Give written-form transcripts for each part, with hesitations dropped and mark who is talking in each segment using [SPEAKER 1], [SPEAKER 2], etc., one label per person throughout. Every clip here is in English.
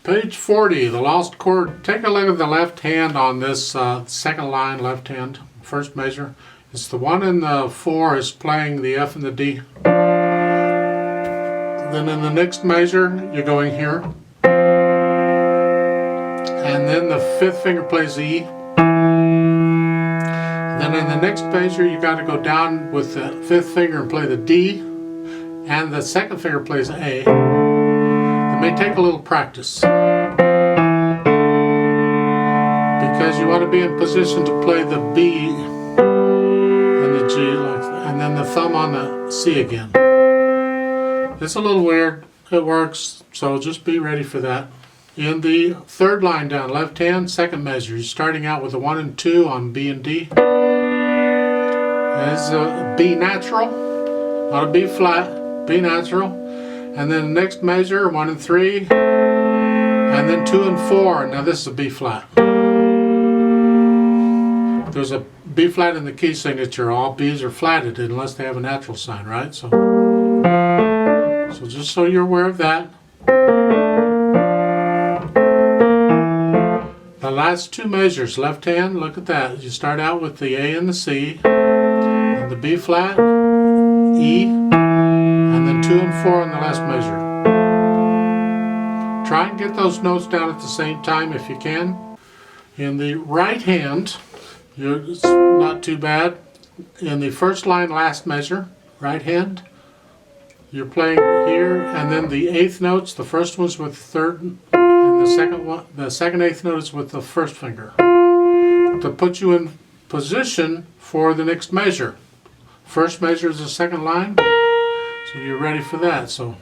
[SPEAKER 1] Page 40, the lost chord. Take a look at the left hand on this second line, left hand, first measure. It's the 1 and the 4 is playing the F and the D. Then in the next measure, you're going here. And then the 5th finger plays the E. Then in the next measure, you got to go down with the 5th finger and play the D. And the 2nd finger plays A. It may take a little practice, because you want to be in position to play the B and the G, and then the thumb on the C again. It's a little weird. It works, so just be ready for that. In the third line down, left hand, second measure, you're starting out with a 1 and 2 on B and D. It's a B natural, not a B flat. B natural, and then the next measure 1 and 3, and then 2 and 4. Now this is a B flat. There's a B flat in the key signature. All B's are flatted unless they have a natural sign, right? So just so you're aware of that. The last two measures, left hand, look at that. You start out with the A and the C, and the B flat, E, and then 2 and 4 on the last measure. Try and get those notes down at the same time if you can. In the right hand, it's not too bad. In the first line, last measure, right hand, you're playing here, and then the 8th notes, the first one's with the third, and the second 8th note is with the first finger, to put you in position for the next measure. First measure is the second line. So you're ready for that. So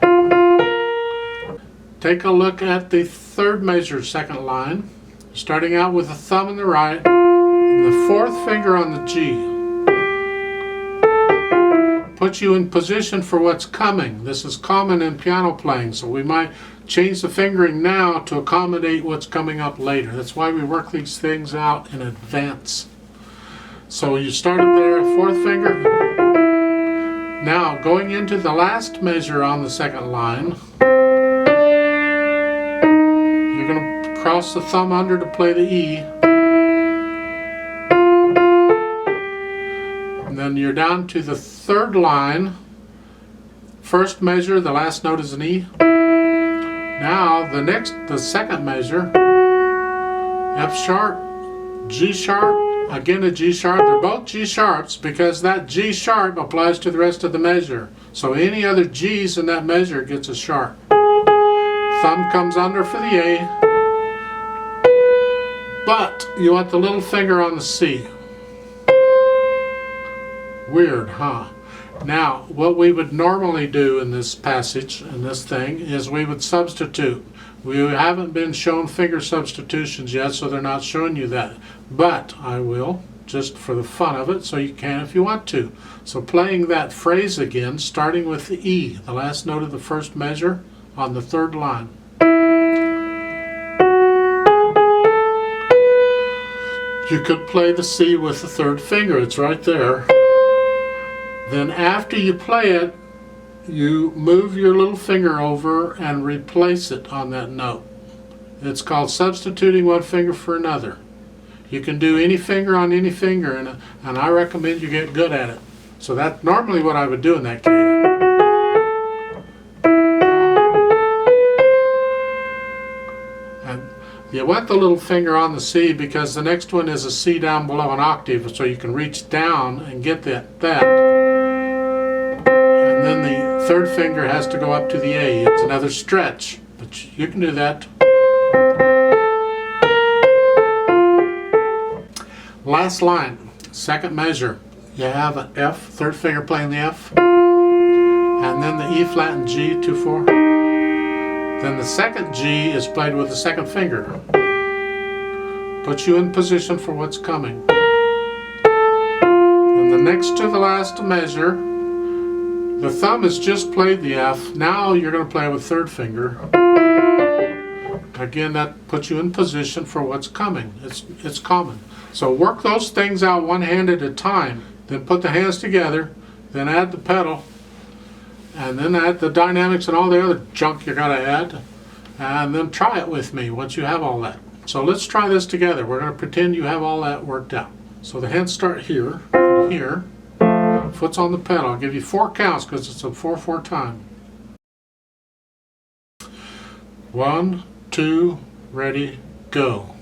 [SPEAKER 1] take a look at the third measure, second line. Starting out with the thumb in the right, and the 4th finger on the G. Put you in position for what's coming. This is common in piano playing, so we might change the fingering now to accommodate what's coming up later. That's why we work these things out in advance. So you started there, 4th finger. Now, going into the last measure on the second line, you're going to cross the thumb under to play the E. And then you're down to the third line, first measure, the last note is an E. Now, the second measure, F sharp, G sharp, again a G sharp. They're both G sharps because that G sharp applies to the rest of the measure. So any other G's in that measure gets a sharp. Thumb comes under for the A, but you want the little finger on the C. Weird, huh? Now, what we would normally do in this passage, in this thing, is we would substitute. We haven't been shown finger substitutions yet, so they're not showing you that. But I will, just for the fun of it, so you can if you want to. So playing that phrase again, starting with the E, the last note of the first measure on the third line. You could play the C with the third finger, it's right there. Then after you play it, you move your little finger over and replace it on that note. It's called substituting one finger for another. You can do any finger on any finger, and I recommend you get good at it. So that's normally what I would do in that case. And you want the little finger on the C because the next one is a C down below an octave, so you can reach down and get that. And then the third finger has to go up to the A. It's another stretch, but you can do that. Last line, second measure. You have an F, third finger playing the F, and then the E flat and G, 2, 4. Then the second G is played with the second finger. Puts you in position for what's coming. And the next to the last measure, the thumb has just played the F. Now you're going to play with third finger. Again, that puts you in position for what's coming. It's common. So work those things out one hand at a time. Then put the hands together. Then add the pedal. And then add the dynamics and all the other junk you got to add. And then try it with me once you have all that. So let's try this together. We're going to pretend you have all that worked out. So the hands start here, and here. Foot's on the pedal. I'll give you 4 counts because it's a 4/4 time. 1, 2, ready, go.